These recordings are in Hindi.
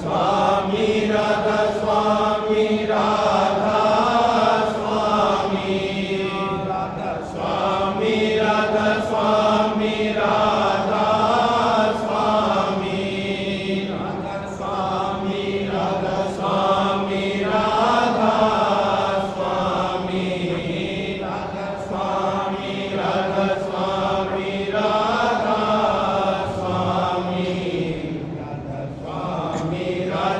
स्वामी राधा स्वामी राधा स्वामी राधा स्वामी राधा स्वामी राधा स्वामी राधा स्वामी राधा स्वामी राधा स्वामी राधा स्वामी राधा स्वामी राधा स्वामी राधा स्वामी राधा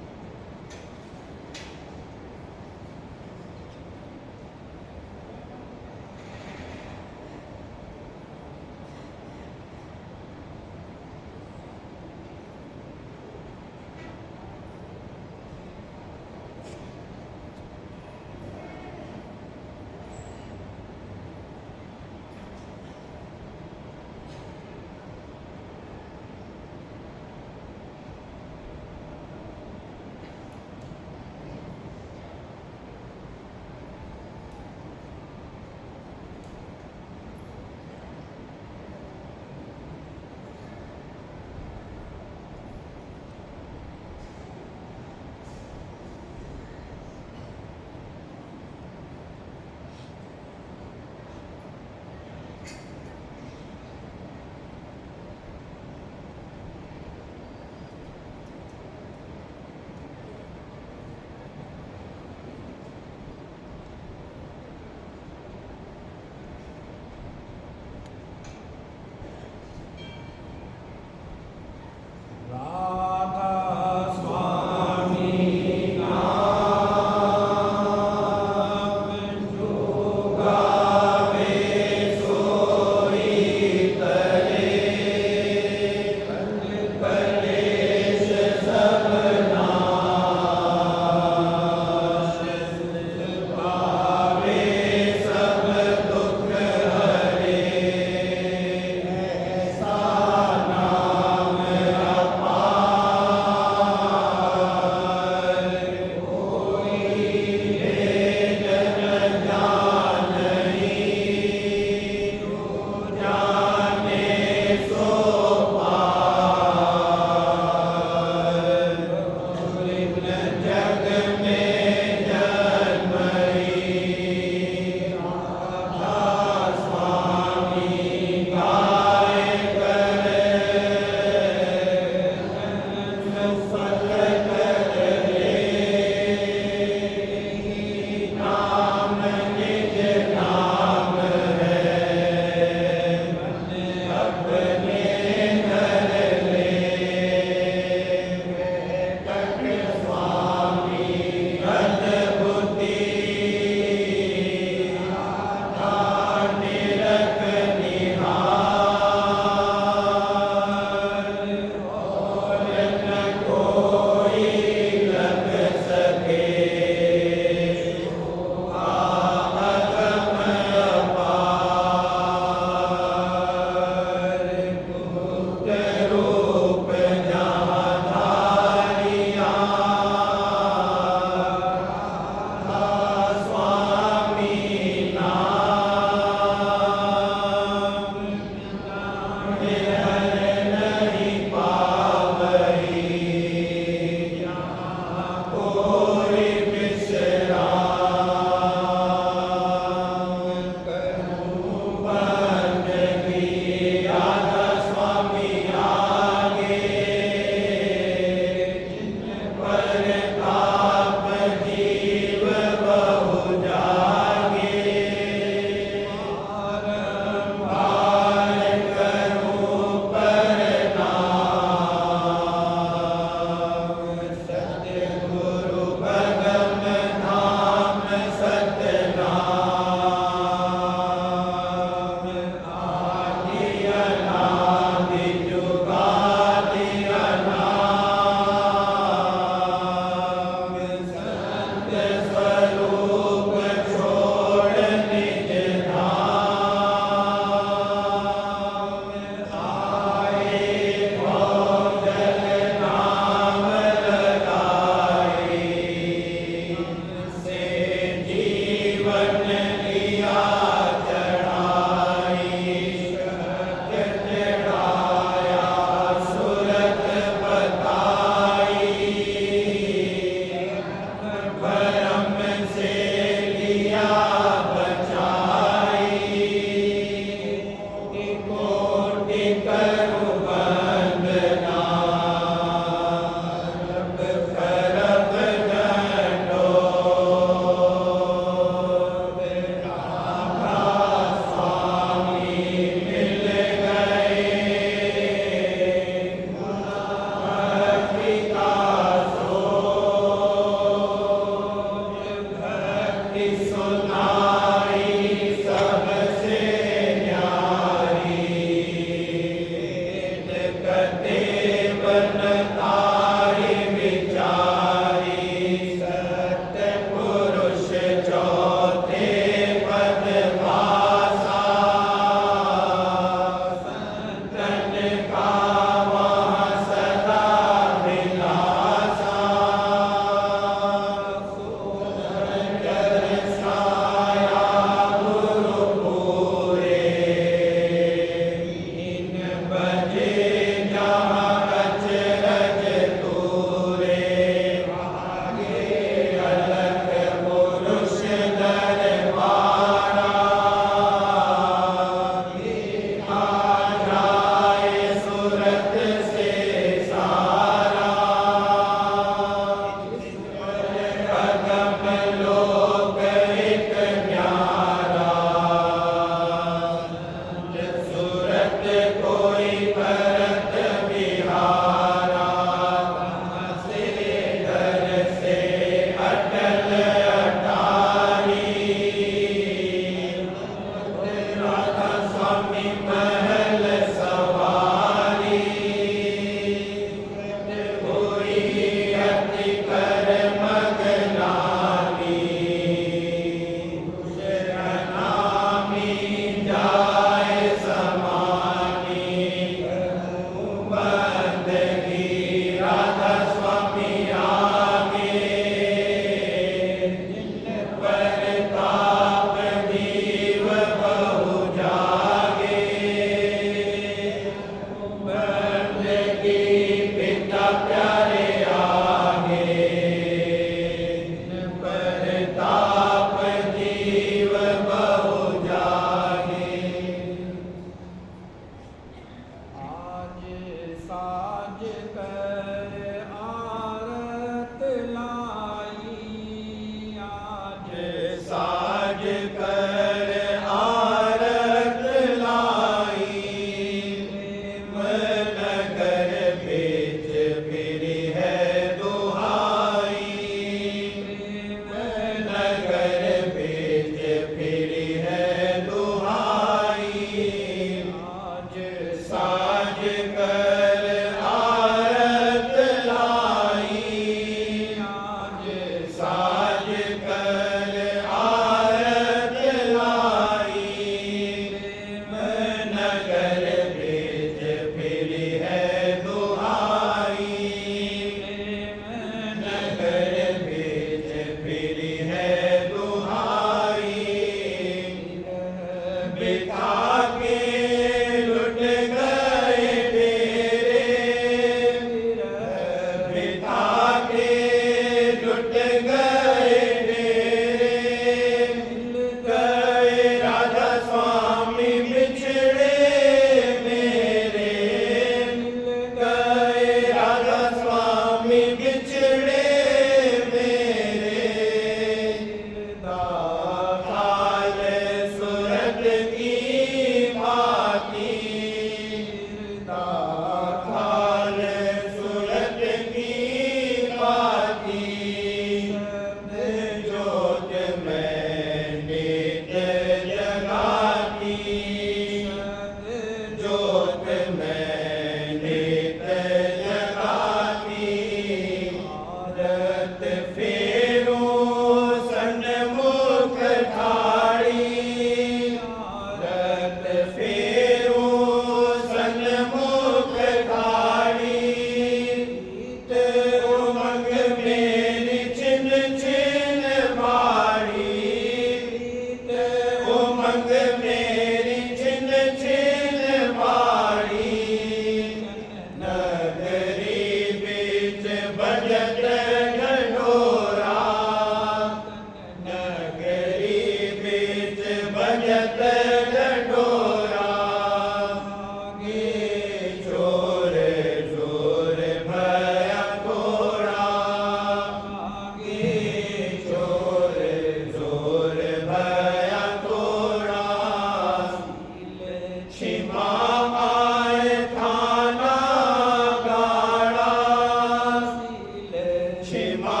क्षमा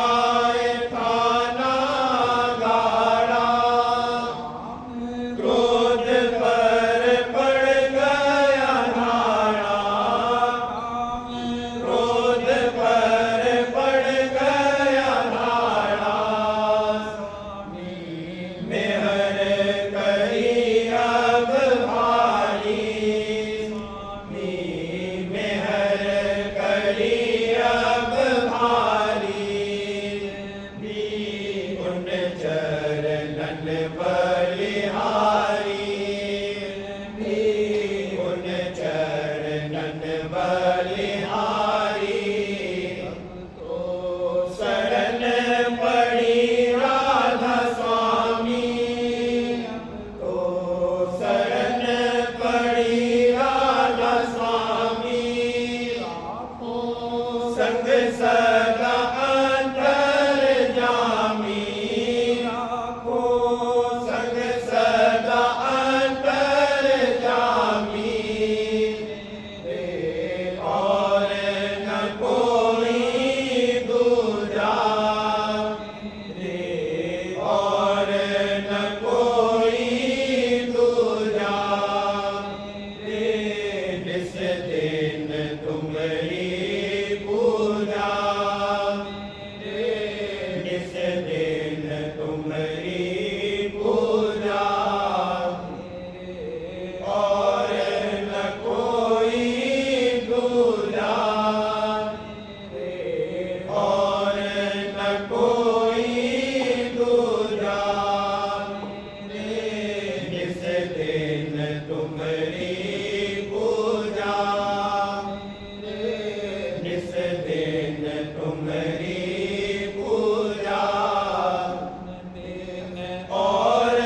आए थाना गाड़ा बलिहारी उन चरणन बलिहारी तो शरण पड़ी राधा स्वामी तो शरण पड़ी राधा स्वामी संग सदा अंतर जामी संग सदा अंतर जामी और न कोई दूजा और न कोई दूजा जिस दिन तुम्हारी पूजा जिस दिन तुम्हारी पूजा और न कोई दूजा और न कोई दूजा जिस दिन तुम्हारी पूजा जिस दिन तुम्हारी पूजा और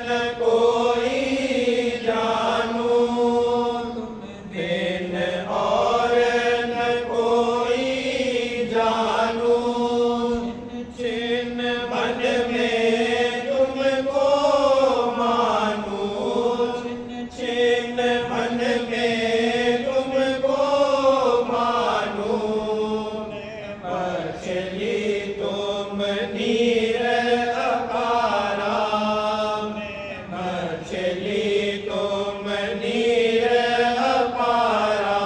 न कोई जानू बिन और न कोई जानू छिन मन में तुमको मानू छिन मन में तुमको मानू मछली तुम नीर अपारा मछली तुम नीर अपारा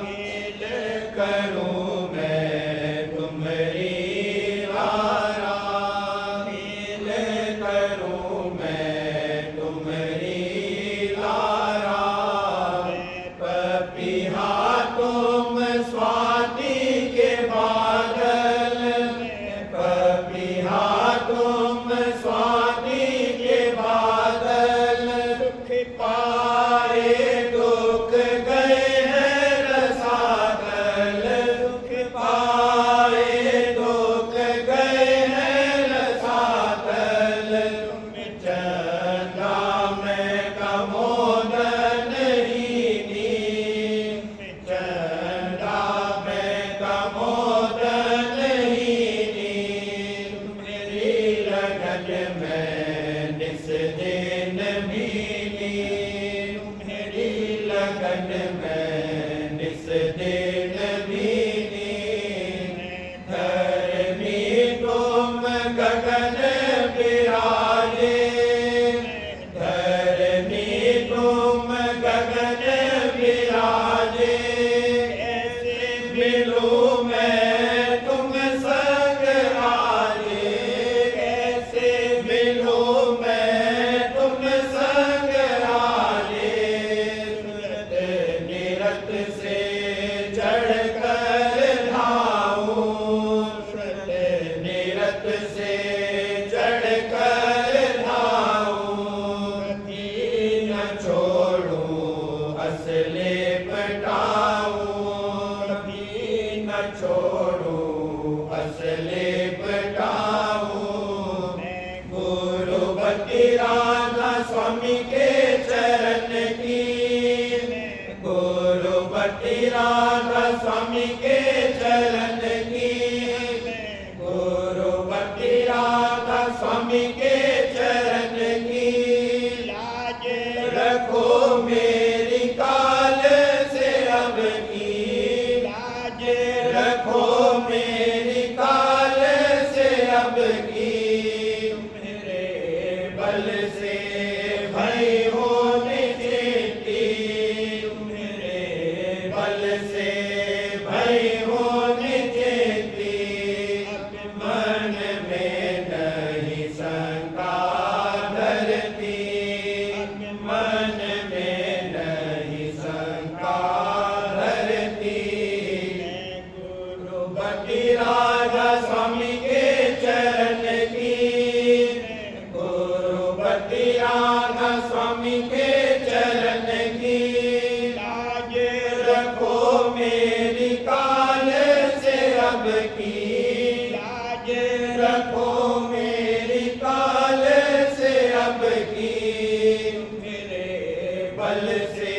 मिल करूं मैं तुम्हारी लारा मिल करूं मैं तुम्हारी लारा पपीहा तुम स्वाति के बादल पपीहा तुम स्वाति के बादल सुख पाए दुख गए हैं रसातल सुख पाए दुख गए हैं रसातल तुम चंदा में कमोदन ही चंदा में कमोदन ही मेरी लगन में निस दिन भीनी मेरी लगन में निस दिन भीनी धर्मी तुम गगन विराजे धर्मी तुम गगन विराजे ऐसे मिलूं मैं तुम संग आजे कैसे मिलूं मैं तुम संग आजे सुरत निरत से चढ़ कर धाऊं सुरत निरत से चढ़ कर धाऊं कभी न छोड़ूं असले पटाऊं कभी न छोड़ूं असले पटाऊं गुरुपति राधा स्वामी के चरण की गुरुपति राधा स्वामी के चरण की गुरुपति राधा स्वामी के चरण की लाज रखो मेरी काल से अब की लाज रखो मेरी काल से अब की मेरे बल से भई हो निश्चिती मेरे बल से भई हो निश्चिती अब मन में नहीं शंका धरती अब मन में नहीं शंका धरती गुरुपति राधा स्वामी के चरण की गुरु भक्ति राधा स्वामी के चरण की लाज रखो मेरी काल से अब की लाज रखो मेरी काल से अब की मेरे बल से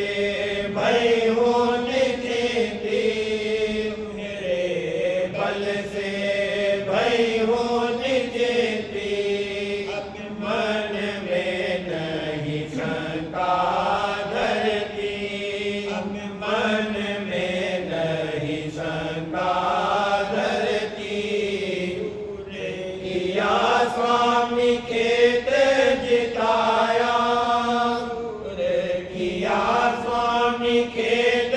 भय होने देती मेरे बल से भय होने देती अब मन में नहीं शंका धरती अब मन में नहीं शंका धरती किया स्वामी खेत जिताया किया स्वामी खेत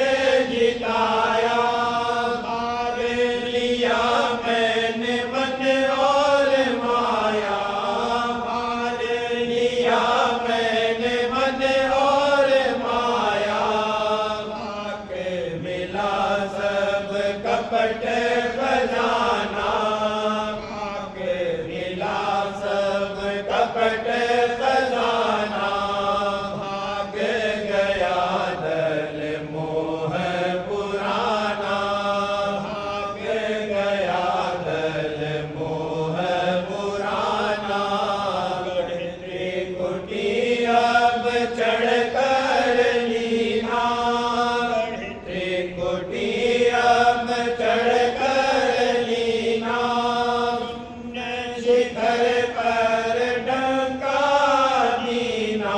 जिताया मार लिया मैंने मन और माया मार लिया मैंने मन और माया आके मिला सब कपट खजाना आके मिला सब कपट खजाना भाग गया दल मोह पुराना भाग गया दल मोह पुराना त्रिकुटी अब चढ़ कर लीना त्रिकुटी अब चढ़ कर लीना शिखर पर डंका दीना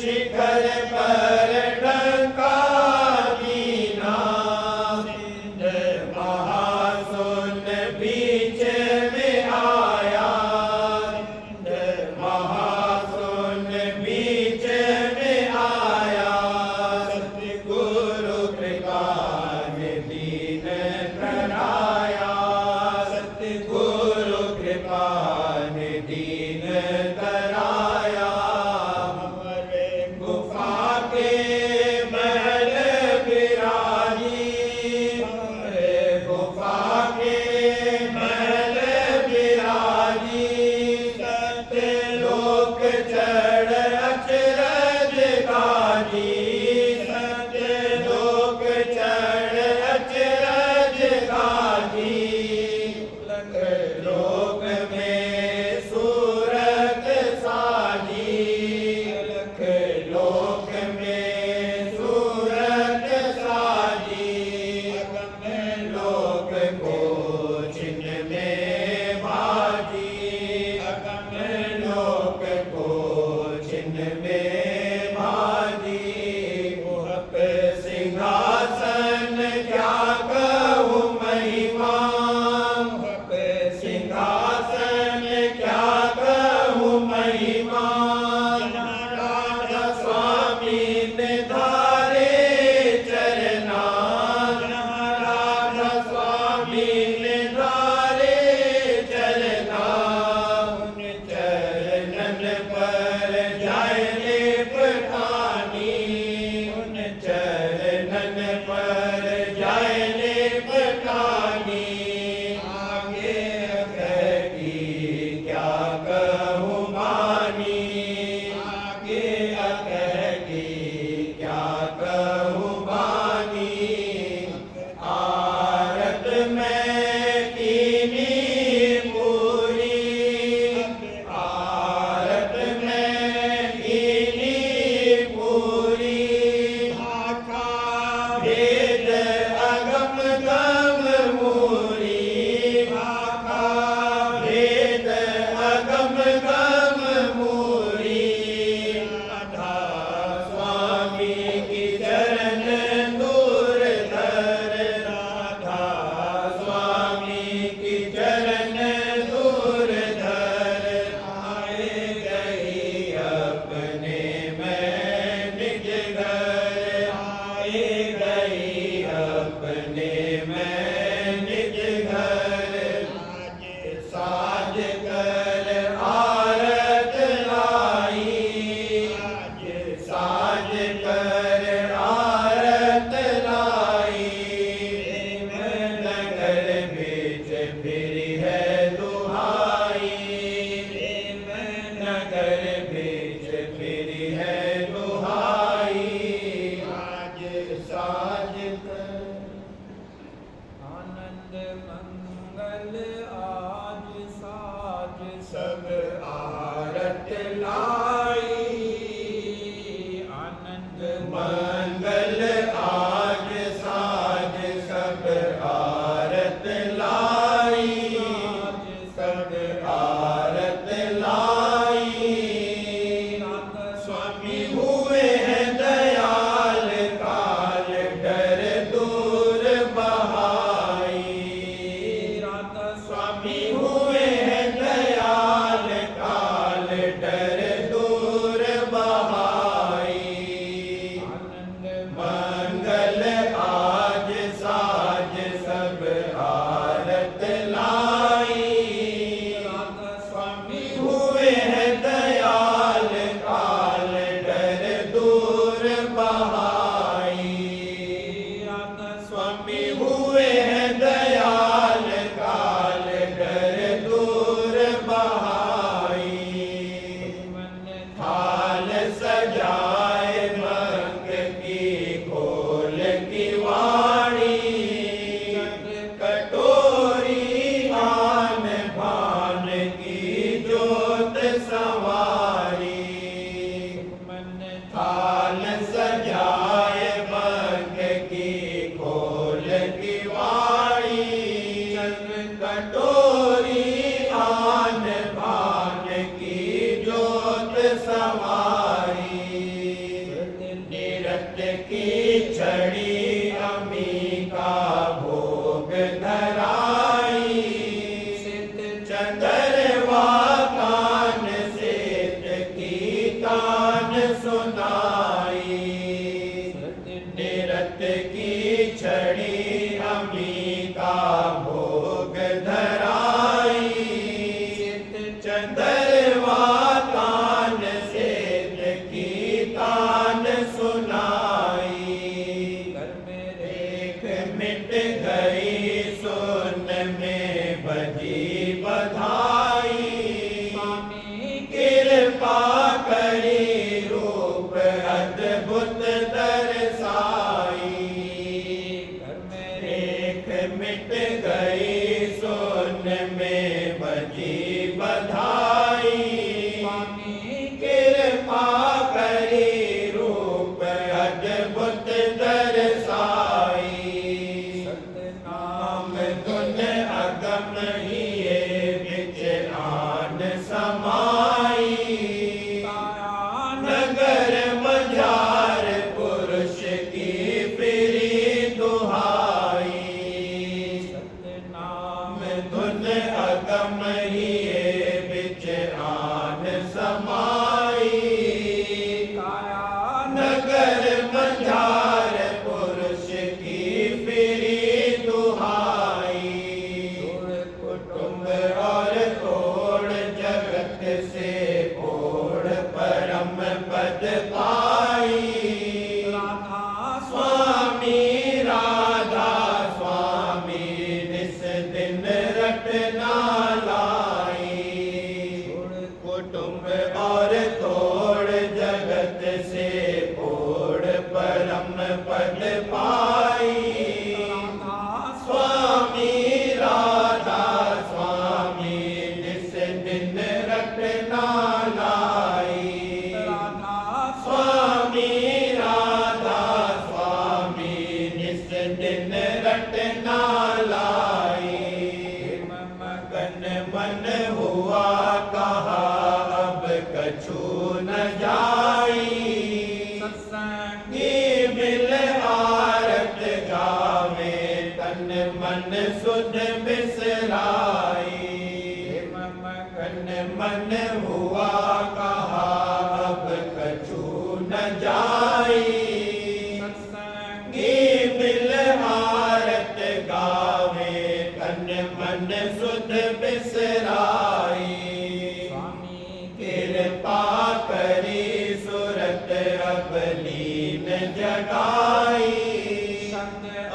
शिखर पर डंका दीना सिंध महासुन बीच में आया सिंध महासुन बीच में आया सतगुरु कृपा ने दीन कराया सतगुरु कृपा ने दीन कराया हमारे गुफा के महल बिराजी हमारे गुफा के महल बिराजी सत्य लोक चढ़ अचरज गाजी सत्य लोक चढ़ अचरज गाजी लख लोक में सूरत साजी लख लोक में सूरत साजी अगम लोक को छिन्न में भाजी अगम लोक को आरत लाई, आनंद मंगल आज साज सब आरत लाई, सब आरत लाई। स्वामी हुए हैं दयाल काल डर दूर बहाई, स्वामी हुए हैं दयाल काल डर दूर बहाई। मंगल आज साज सब आरत लाई, स्वामी हुए हैं दयाल काल डर दूर बहाई। स्वामी हुए हैं दयाल काल डर दूर बहाई। थाल सजाए मंग की खोल की वाणी, कटोरी आन भान की जोत संवारी। थाल सजाए मंग की खोल की वाणी, कटोरी आन भान की जोत संवारी। निरत की छड़ी अमी का भोग धराई, चंदरवा कान सेत की तान सुनाई। निरत की छड़ी अमी का भोग धराई, चंदरवा तान सेत की तान सुनाई। एक मिट गई सुन में बजी बधाई, कृपा करी रूप अद्भुत दर्शाई। एक मिट गई सुन में बजी बधाई, कृपा करी रूप अद्भुत दर्शाई। नाम धुन अगम हिये बिच आन समाई, नगर मझार पुरुष की फिरी दुहाई। नाम धुन अगम हिये बिच आन समाई, नगर मझार पुरुष की फिरी दुहाई। कुटुंब और तोड़ जगत से कोड़ परम पद पाई। स्वामी राधा स्वामी निस दिन रटना लाई। कुटुंब और तोड़ जगत से कोड़ परम पद पाई। स्वामी राधा स्वामी निस दिन रटना लाई। स्वामी राधा स्वामी निस दिन रटना लाई। मगन मन हुआ कहा अब कछु न जाई, सत्संगी मिल आरत गावे तन मन सुध बिसराई। मगन मन हुआ कहा अब कछु न जाई, सत्संगी मिल आरत गावे तन मन सुध बिसराई। कृपा करी सुरत अब लीन जगाई,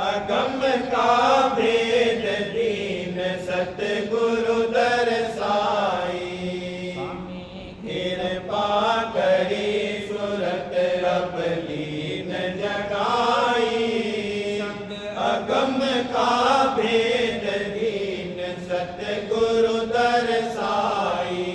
अगम का भेद दीन सतगुरु दर्शाई। कृपा करी सुरत अब लीन जगाई, अगम का भेद दीन सतगुरु दर्शाई।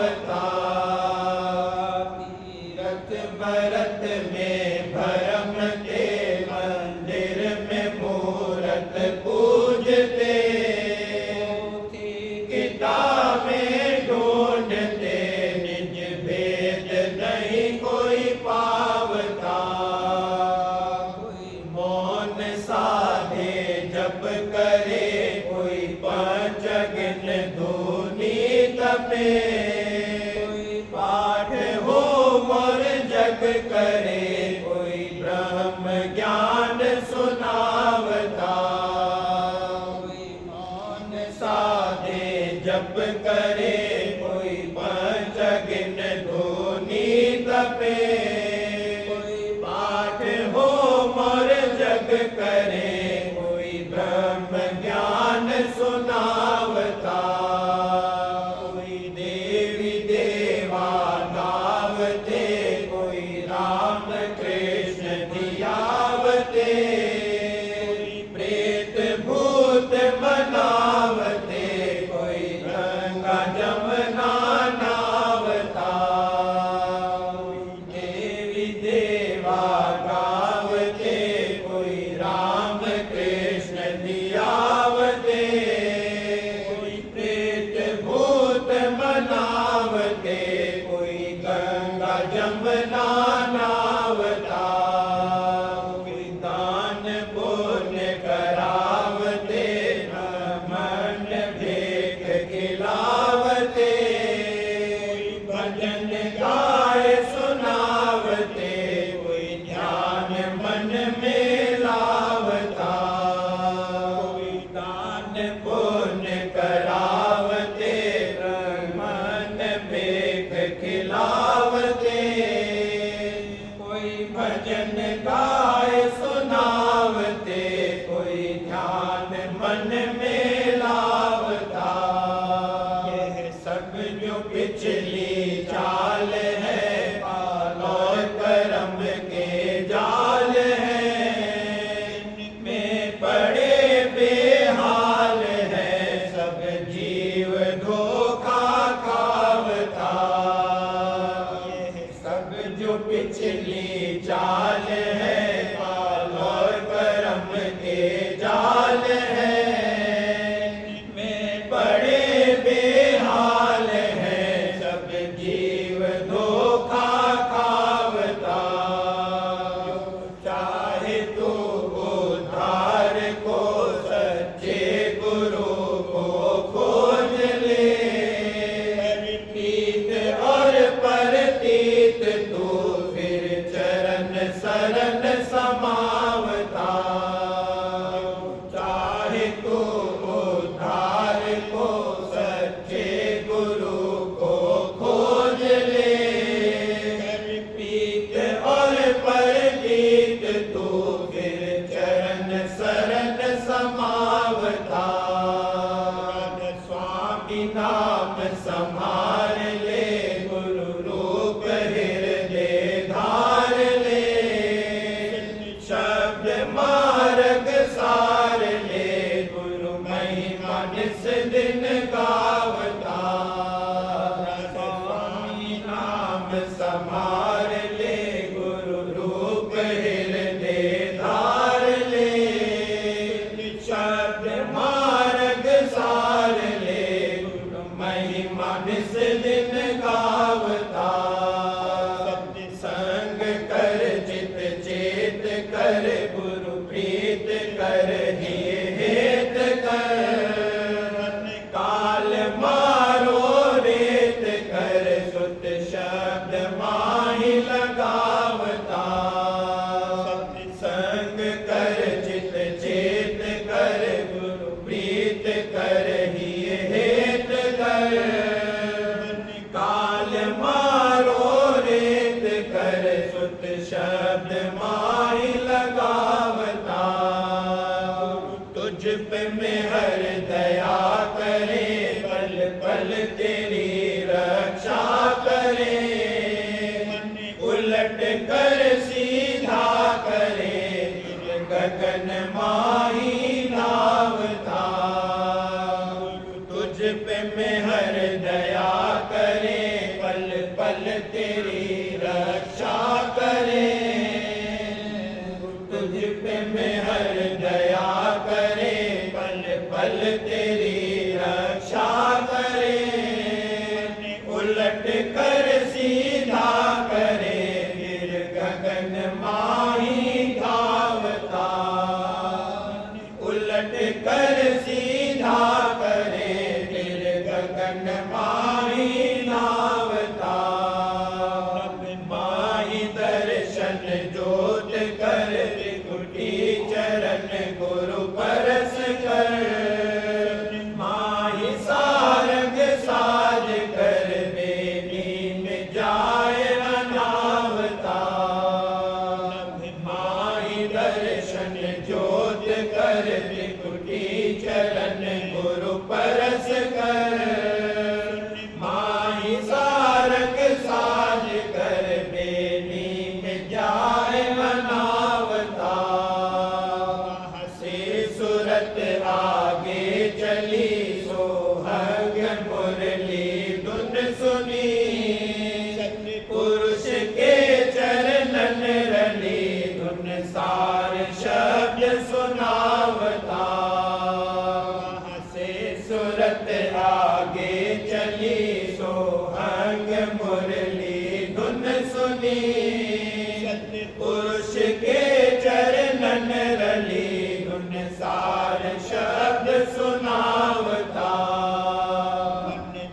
समावता। तीरथ भरत में भरम के मंदिर में मूरत पूजते। किताबें ढूंढते निज भेद नहीं कोई पावता। कोई मौन साधे जप करे, कोई पंच अग्न धूनी तपे। कोई पाठ होम और जग करे, कोई ब्रह्म ज्ञान सुनावता। कोई मौन साधे जप करे, कोई पंच अग्न धूनी तपे। कोई पाठ होम और जग करे, कोई ब्रह्म ज्ञान सुनावता। कोई देवी देवा गावते, कोई राम कृष्ण धियावते। कोई प्रेत भूत मनावते, कोई गंगा जमुना नावता। कोई देवी देवा गावते, कोई राम कृष्ण धियावते। कोई प्रेत भूत मनावते, कोई गंगा जमुना नावता। कोई दान पुण्य करावते, ब्राह्मण भेख खिलावते। कोई भजन गाय सुनावते, कोई ध्यान मन में लावता। कोई दान पुण्य करावते, ब्राह्मण भेख खिलावते। कोई भजन गाय सुनावते, कोई ध्यान मन में लावता। यह सब जो पिछली चाल है, पाल और कर्म के जाल है। में पड़े बेहाल है, सब जीव धोखा खावता। यह सब जो पिछली चाल है, पाल और कर्म के जाल है। में पड़े बेहाल है, सब जीव धोखा खावता। चाहे तो उद्धार को सच्चे गुरु को खोज ले। प्रीत और परतीत तू फिर चरण शरण समावता। चाहे तो उद्धार को सच्चे गुरु को खोज ले। प्रीत और परतीत तू फिर चरण शरण समावता। स्वामी नाम संभार ले, गुरु रूप हृदय धार ले। शब्द मार्ग सार ले, गुरु महिमा निस दिन गावता। स्वामी नाम संभार ले, गुरु रूप हृदय धार ले। शब्द मार्ग सार ले, गुरु महिमा निस दिन गावता। सत्य संग कर चित चेत कर, गुरु प्रीत कर ही हेत कर। काल मारो रेत कर, सुत शब्द माही लगावता। सत्य संग कर चित चेत कर, गुरु प्रीत कर ही हेत कर। काल मारो रेत कर, सुत शब्द माही लगावता। तुझ पे मेहर दया करे, पल पल तेरी रक्षा करे। उलट कर सीधा करे, गगन माही नावता। तुझ पे मेहर दया करे, पल तेरी रक्षा करे, तुझ पे मेहर दया करे, पल पल तेरी रक्षा करे, उलट कर सीधा करे, फिर गगन माही धावता, उलट कर सीधा करे, फिर गगन माही धावता, माही दर्शन जोत कर, त्रिकुटी चरण गुरु परस कर, माही सारंग साज कर, बेनी में जाए अनावता, माही दर्शन जोत कर, त्रिकुटी चरण गुरु परस कर, माही सारंग साज कर, बेनी में जाए अनावता, हंसी सूरत आगे चली, सोहग मुरली धुन सुनी, पुरुष के चरणन रली, धुन सार शब्द सुनावता, हंसे सूरत आगे चली, सोहंग मुरली धुन सुनी, पुरुष के चरणन रली, धुन सार शब्द सुनावता,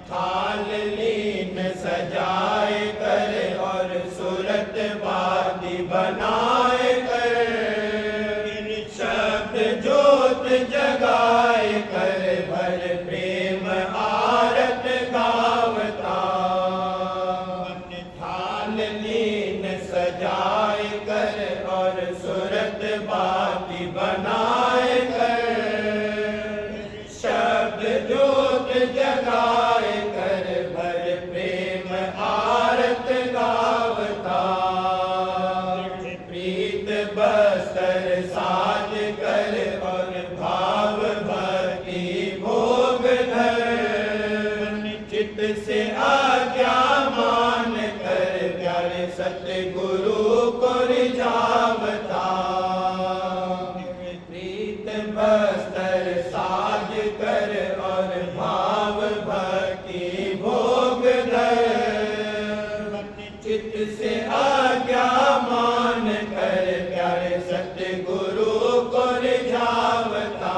थाल लीन सजाए कर, और सूरत बादी बनाए कर, शब्द जोत जगाए कर, भर प्रेम आरत गावता, थाल लीन सजाए कर, और सूरत बाती बनाए कर, शब्द जोत जगाए कर, भर प्रेम आरत गावता, प्रीत बस्तर साज कर, और भाव भक्ति भोग धर, चित्त से आज्ञा मान कर, प्यारे सतगुरु को रिझावता, प्रीत बस्तर साज कर, और भाव भक्ति भोग धर, चित्त से आज्ञा मान कर, प्यारे सतगुरु को रिझावता,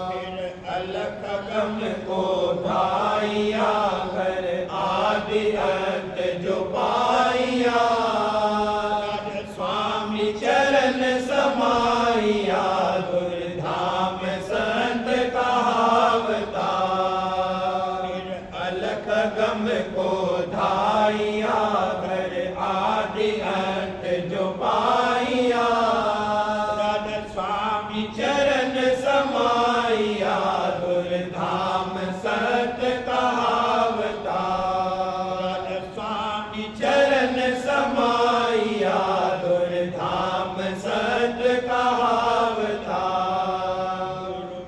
फिर अलख गम को धाइया कर, आदि अंत जो पाइया, स्वामी चरण समाइया, दुर्धाम संत कहावता, फिर अलख गम को धाइया कर, आदि अंत जो पाइया, स्वामी चरण समाइया, दुर्धाम संत कहावता, स्वामी चरण समाइया, दुर्धाम संत कहावता,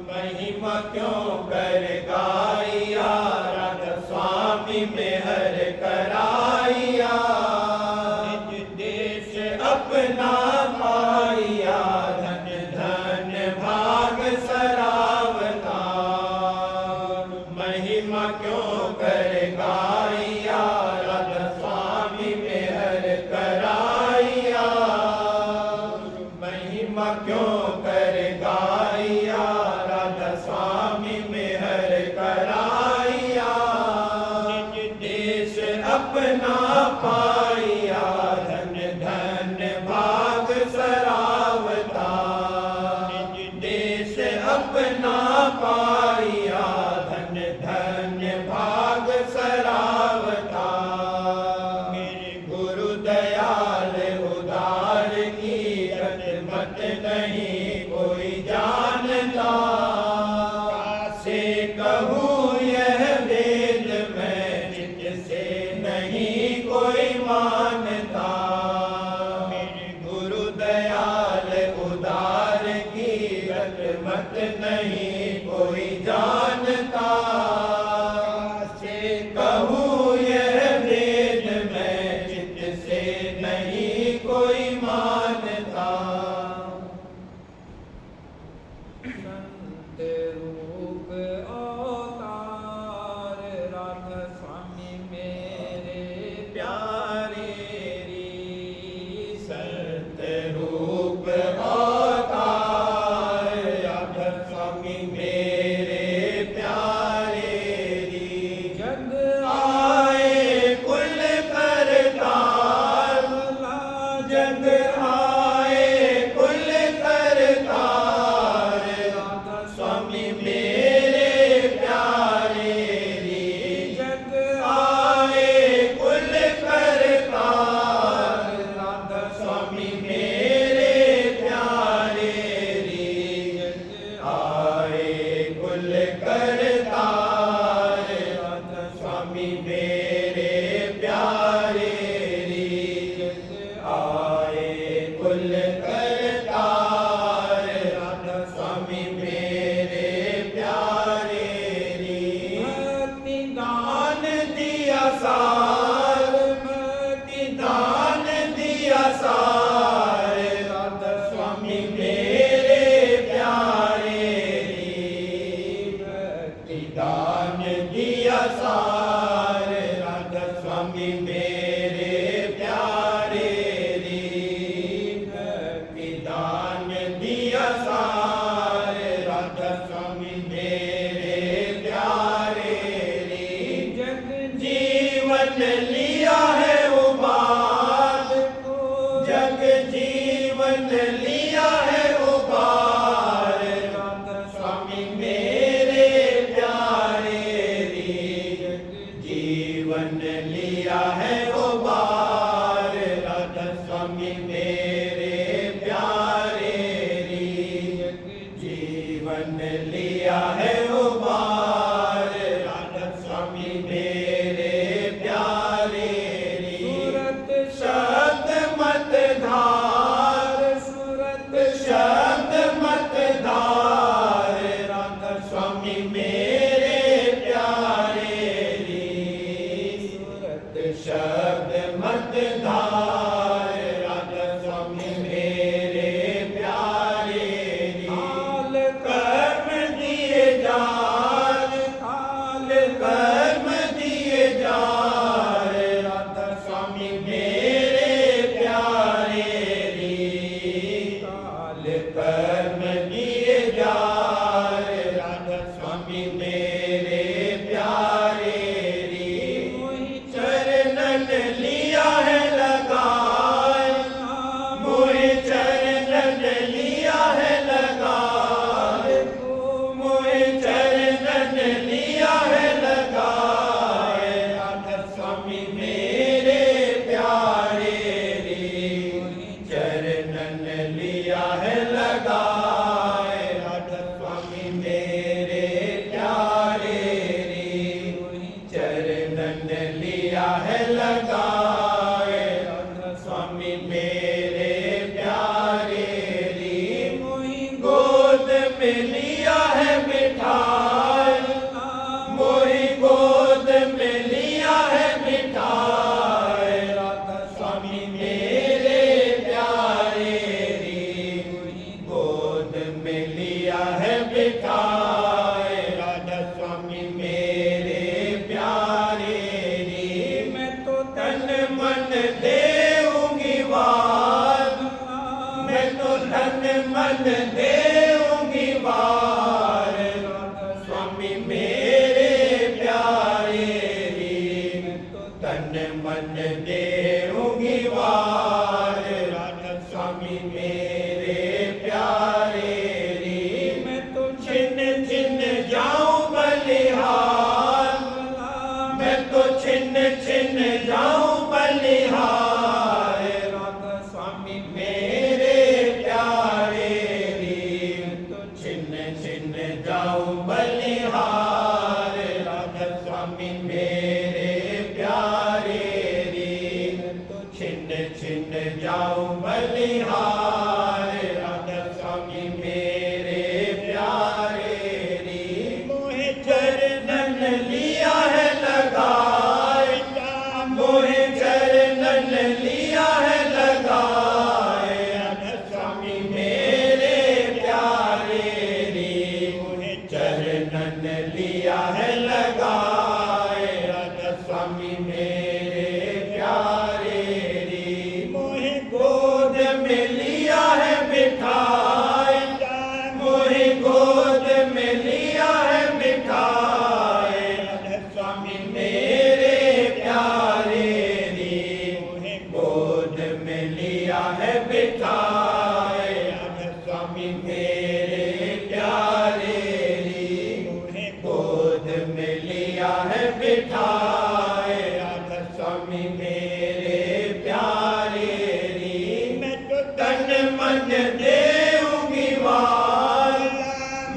महिमा क्यों कर गाइया, राधा स्वामी मेहर कराइया, निज देश अपना पाइया, धन धन भाग सरावता, महिमा क्यों कर गाइया, राधा स्वामी मेहर कराइया, महिमा क्यों कर गाइया, राधा स्वामी मेहर कराइया, निज देश अपना पाइया, धन धन भाग सरावता, निज देश अपना पाइया, धन धन भाग सरावता, मेरे गुरु दयाल उदार की, मत नहीं कोई जानता, से कहूँ यह वेद मैं, चित्त से नहीं कोई मानता, मेरे गुरु दयाल उदार की, मत नहीं कोई जानता, से कहूँ यह वेद स्वामी मेरे प्यारे रे, विधान दिया सारे राधा स्वामी मेरे प्यारे रे, जग जीवन लिया है उबार को, जग जीवन लिया है उबार, राधा स्वामी मेरे प्यारे रे, जीवन लिया है उबार, राधा स्वामी मेरे प्यारे रे, जीवन लिया है उबार, राधा स्वामी मेरे प्यारे रे, सूरत शब्द मत धार, सूरत शब्द मत धार, राधा स्वामी मेरे प्यारे रे, सूरत शब्द मत धार, राधा स्वामी मेरे प्यारे रे, काल कर्म दिए जान, काल कर्म दिए जान, राधा स्वामी मेरे प्यारे रे, काल कर्म दिए जान, राधा स्वामी मेरे प्यारे रे, मोहि चरणन लिया है लगाए, मोहि चरणन लिया है लगाए, मोहि चरणन लिया है लगाए, राधा स्वामी मेरे प्यारे रे, चरणन लिया है लगाए, राधा स्वामी मेरे प्यारे रे, चरणन लिया है लगाए, राधा स्वामी मेरे प्यारे रे, मोहि गोद में लिया है मिठाई, मोहि गोद में लिया है मिठाई, राधा स्वामी मेरे प्यारे रे, गोद में लिया है मिठाई, राधा स्वामी मेरे प्यारे रे, मैं तो तन मन देऊंगी वार, मैं तो तन मन देऊंगी वार, राधा स्वामी मेरे प्यारे रे, तन मन देऊंगी वार, राधा स्वामी मेरे प्यारे रे, मैं तो छिन छिन जाऊं बलिहार, मैं तो छिन छिन जाऊं बलिहार, राधा स्वामी मेरे प्यारे रे, तो छिन छिन जाऊं बलिहार, राधा स्वामी मेरे प्यारे रे, तो छिन छिन जाऊं बलिहार, राधा स्वामी मेरे प्यारे रे, मोहे चरणन लिया है लगाए, मोहे चरणन लिया है लगाए, राधा स्वामी मेरे प्यारे रे, मोहे चरणन लिया है लगाए, राधा स्वामी मेरे प्यारे रे, मोहे गोद में लिया है मिठाई, मोहे गोद में लिया है मिठाई, राधा स्वामी मेरे प्यारे रे, मोहे गोद में लिया है मिठाई, राधा स्वामी मेरे प्यारे रे, मोहे गोद में लिया है मिठाई, राधा स्वामी मेरे प्यारे रे, मैं तो तन मन देऊंगी वार,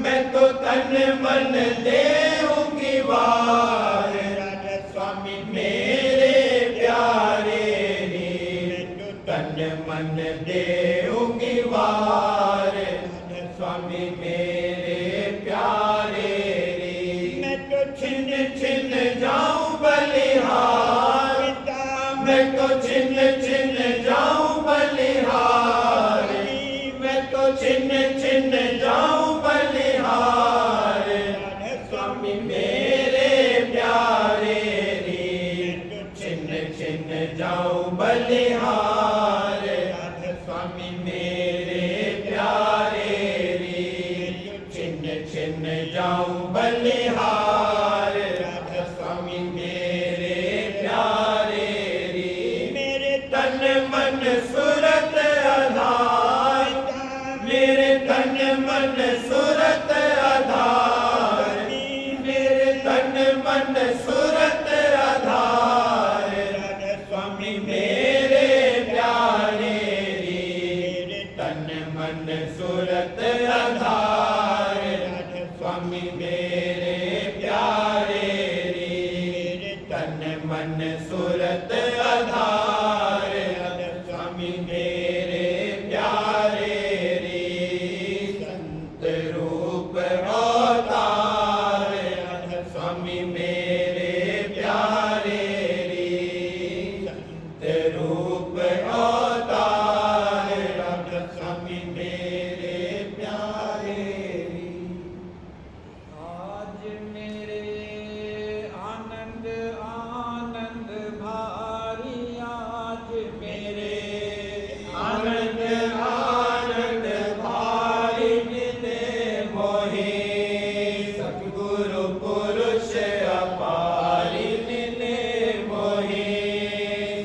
मैं तो तन मन देऊंगी वार, राधा स्वामी मेरे प्यारे रे, तन मन देऊंगी वार, राधा स्वामी मेरे प्यारे रे, मैं तो छिन छिन जाऊं बलिहार, मैं तो छिन छिन जाऊं बलिहार, मैं तो छिन छिन जाऊं बलिहार, राधा स्वामी मेरे प्यारे रे, छिन छिन्न जाऊं बलिहार राधा स्वामी मेरे प्यारे रे छिन्न छिन्न जाऊं बलिहार राधा स्वामी मेरे प्यारे रे मेरे तन मन सुरत आधार मेरे तन मन सुरत आधार मेरे तन मन सुरत आधार राधा स्वामी मेरे प्यारे रे तन मन सुरत आधार राधा स्वामी मेरे प्यारे रे तन मन सुरत आधार राधा स्वामी मेरे प्यारे रे संत रूप अवतार राधा स्वामी मेरे प्यारे रे संत रूप अवतार राधा स्वामी मेरे प्यारे रे आज मेरे आनंद आनंद भारी आज मेरे आनंद आनंद भारी मिले मोहे सतगुरु पुरुष अपारी मिले मोहे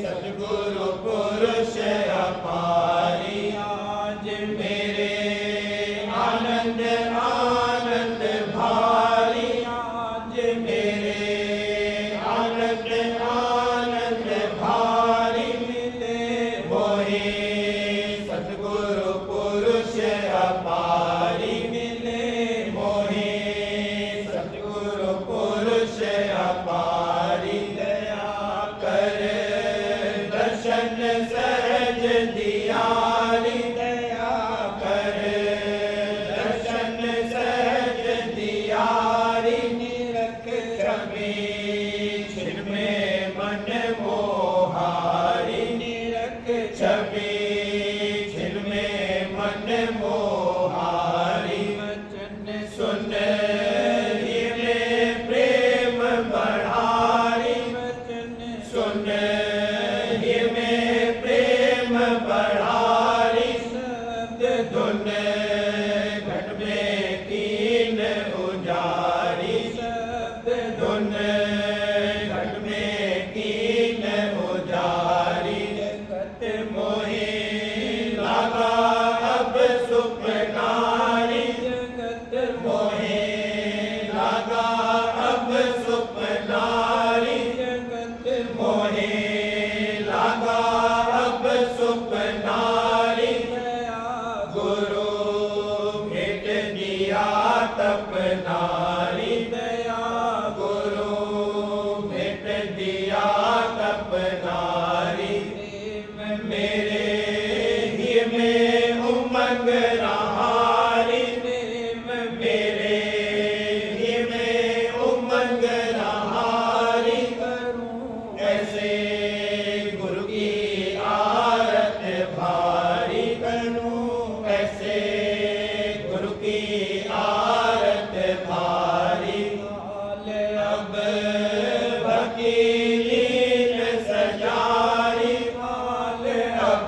सतगुरु पुरुष अपारी आज मेरे आनंद आनंद भारी आज मेरे आनंद आनंद भारी मिले मोहे सतगुरु पुरुष अपारी मिले मोहे सतगुरु पुरुष अपारी दया कर दर्शन सहज दियारी दया कर दर्शन सहज दियारी निरख छवि छिन्मय मन मोहारी निरख छवि छिन्मय मन मोहारी वचन सुन ये प्रेम बढ़ारी वचन सुन ये प्रेम बढ़ारी शब्द धुन घट में कीन उजारी शब्द धुन घट में कीन उजारी जगत मोहे लगा अब सुपनारी जगत मोहे लगा अब सुपनारी जगत मोहे लगा अब सुपनारी गुरु मिट दिया तपनारी दया गुरु मिट दिया तपनारी मेरे ही में उमंग रहारी मेरे ही में उमंग रहारी करूं ऐसे गुरु की आरत भारी करूं ऐसे गुरु की आरत भारी अब वकील सजारी अब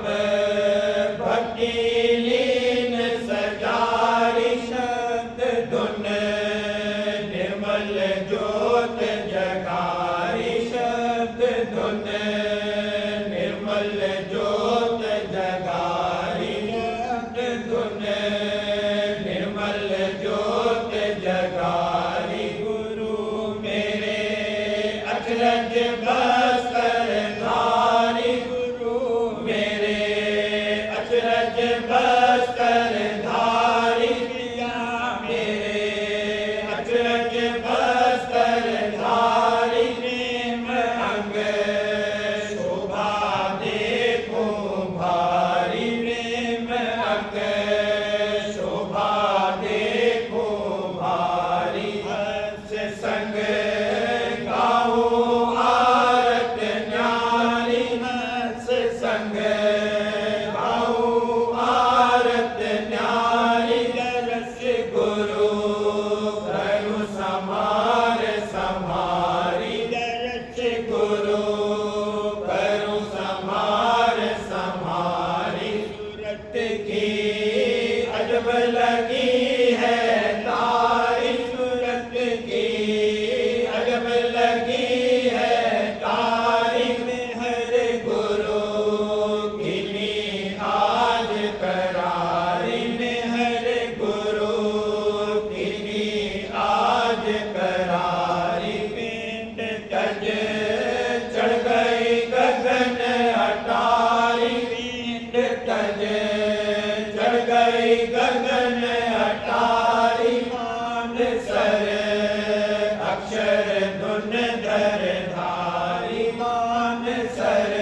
सर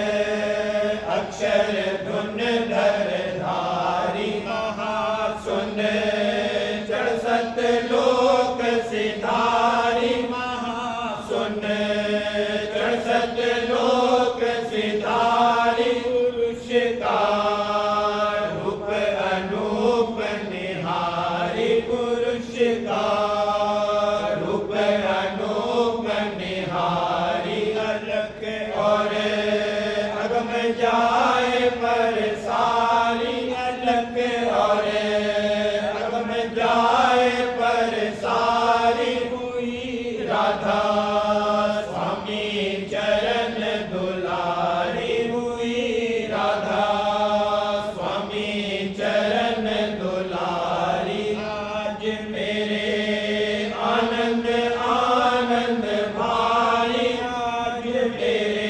अक्षर धुन धर धारी महासुन चढ़ सतलोक सिधारी महासुन चढ़ सतलोक सिधारी पुरुष का रूप अनूप निहारी पुरुष का रूप अनूप निहारी अलख और अगम जाए पर सारी अलख और अगम जाए पर सारी हुई राधा स्वामी चरण दुलारी हुई राधा स्वामी चरण दुलारी आज मेरे आनंद आनंद भारी आज मेरे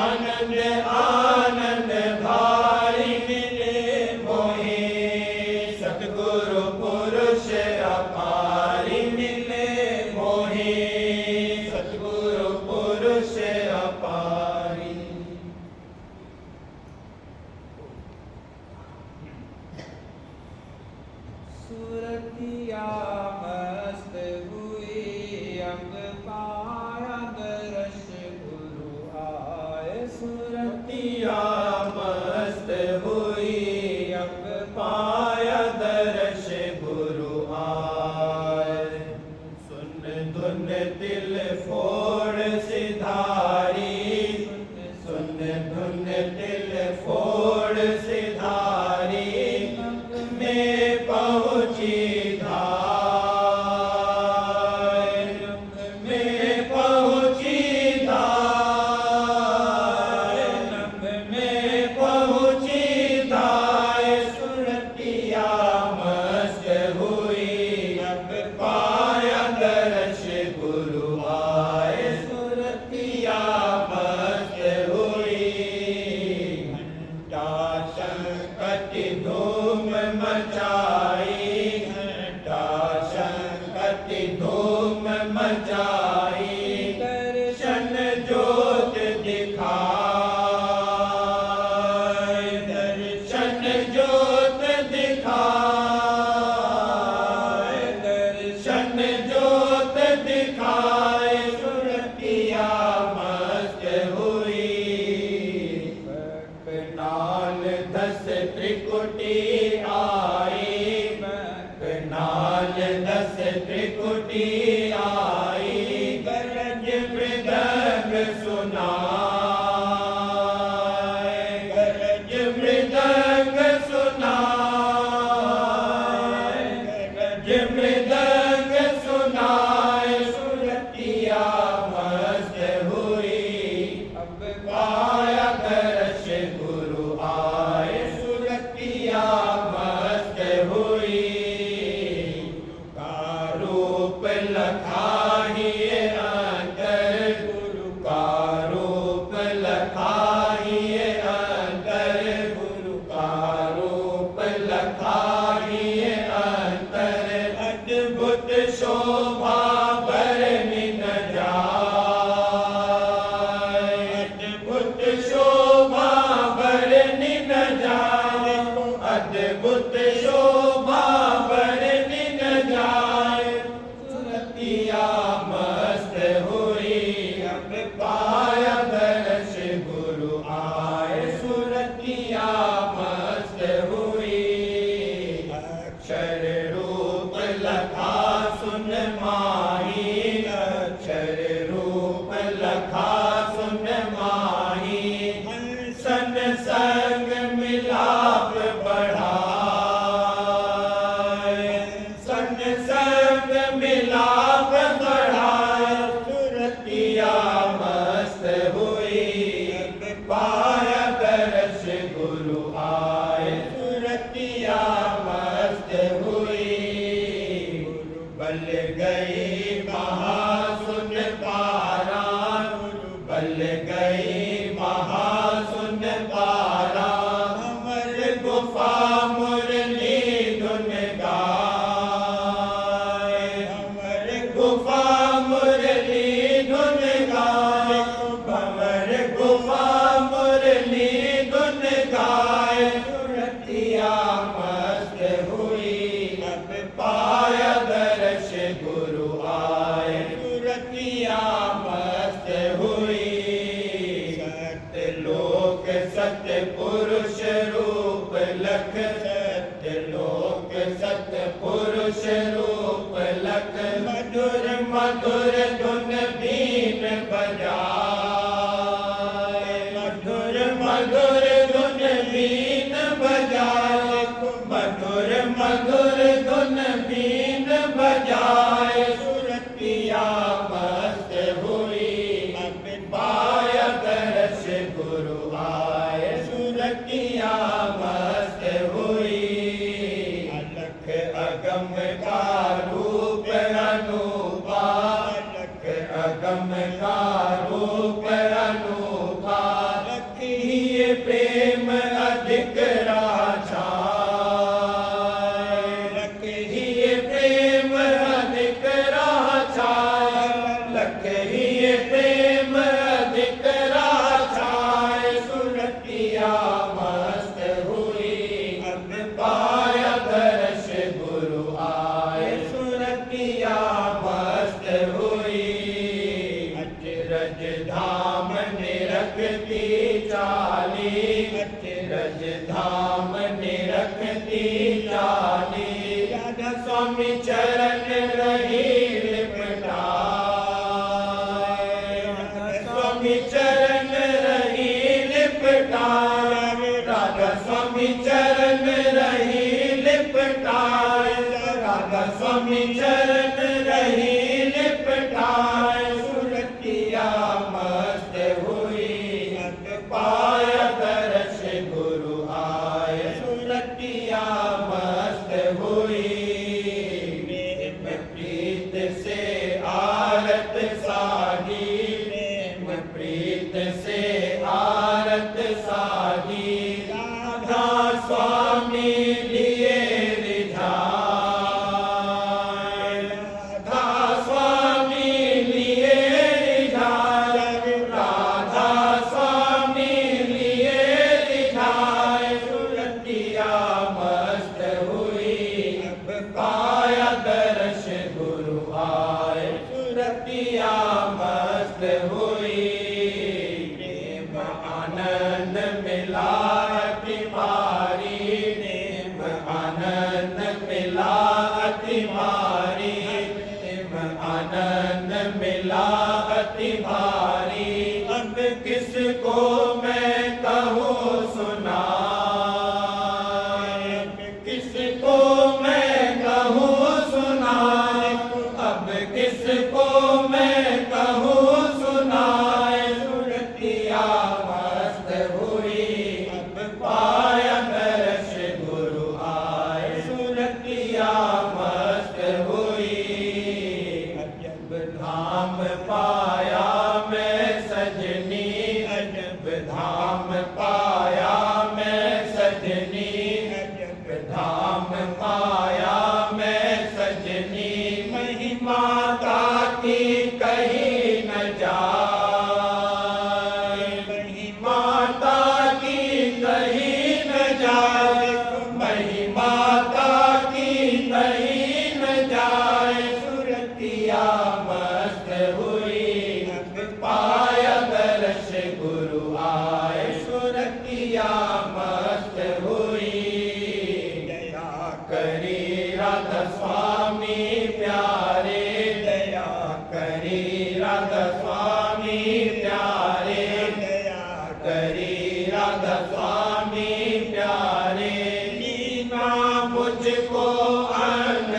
आनंद आनंद भारी मिले मोहे सतगुरु पुरुष अपारी मिले मोहे सतगुरु पुरुष अपारी सुरतिया मस्त हुई अंग पाया दर्श गुरु आए सुरतिया मस्त हुई अंग पाया दर्श गुरु आए सुन धुन दिल फोड़ सिधारी सुन धुन दिल फोड़ सिधारी में पहुँची धार में पहुँची धार में पहुँची धार सुरतिया मस्त हुई अब पाया दर्श गुरु आए सुरतिया मस्त हुई घंटा शंकति धूम मचाई घंटा शंकति धूम मचाई दर्शन ज्योत दिखाए दर्शन ज्योत दिखाए दर्शन ज्योत दिखाए सुरतिया मस्त हुई नाल दस त्रिकुटी आई नाल दस त्रिकुटी आई गरज मृदंग सुनाए गरज मृदंग सुनाए गरज मृदंग सुनाए सुरतिया मस्त हुई अब पाया दर्श गुरु आए सुरतिया मस्त हुई का रूप लखाहिए अंतर गुरु का रूप लखाहिए अंतर गुरु का रूप लखाहिए अंतर अद्भुत शोभा बरनि न जाए अद्भुत शोभा सत्यलोक सत्य पुरुष रूप लख सत्यलोक सत्य पुरुष रूप लख मधुर मधुर धुन बीन बजाए मधुर मधुर धुन बीन बजाए मधुर मधुर धुन बीन बजाए सुरतिया मस्त हुई पाया दर्श गुरु आए सुरतिया मस्त हुई अलख अगम का रूप अनूपा अलख अगम का रूप अनूपा रखिए प्रेम अधिक राजा रखिए प्रेम अधिक राजा रखिए प्रेम अधिक राजा सुरतिया मस्त हुई अब पाया दर्श गुरु आए सुरतिया मस्त हुई अचरज धाम निरखती चाली अचरज धाम निरखती चाली राधा स्वामी चरण रही लिपटाए राधा स्वामी चरण रही लिपटाए राधा स्वामी चरण रही लिपटाए राधा स्वामी चरण रही लिपटाए सुरतिया मस्त हुई अब पाया दर्श गुरु आए सुरतिया मस्त हुई प्रेम प्रीत से आरत साधी प्रेम प्रीत से आरत साधी राधा स्वामी लिए रिझाए राधा स्वामी लिए रिझाए राधा स्वामी लिए रिझाए सुरतिया मस्त हुई अब पाया दर्श गुरु आए सुरतिया मस्त हुई प्रेम आनंद मिला अति भारी प्रेम आनंद मिला अति भारी प्रेम आनंद मिला अति भारी अब किसको मैं कहूँ सुनाए अब किसको मैं कहूँ सुनाए अब किसको मैं कहूँ सुनाए सुरतिया मस्त हुई अब पाया दर्श गुरु आए सुरतिया मस्त हुई अजब धाम पाया मैं सजनी अजब धाम पाया मैं सजनी अजब धाम पाया मैं सजनी महिमा ताकी कहीं न जाए महिमा ताकी कहीं न जाए महिमा ताकी कहीं न जाए सुरतिया मस्त हुई अब पाया दर्श गुरु आए सुरतिया मस्त हुई दया करी राधा स्वामी प्यारे दया करी राधा स्वामी प्यारे दया करी राधा स्वामी प्यारे लीना मुझको अंग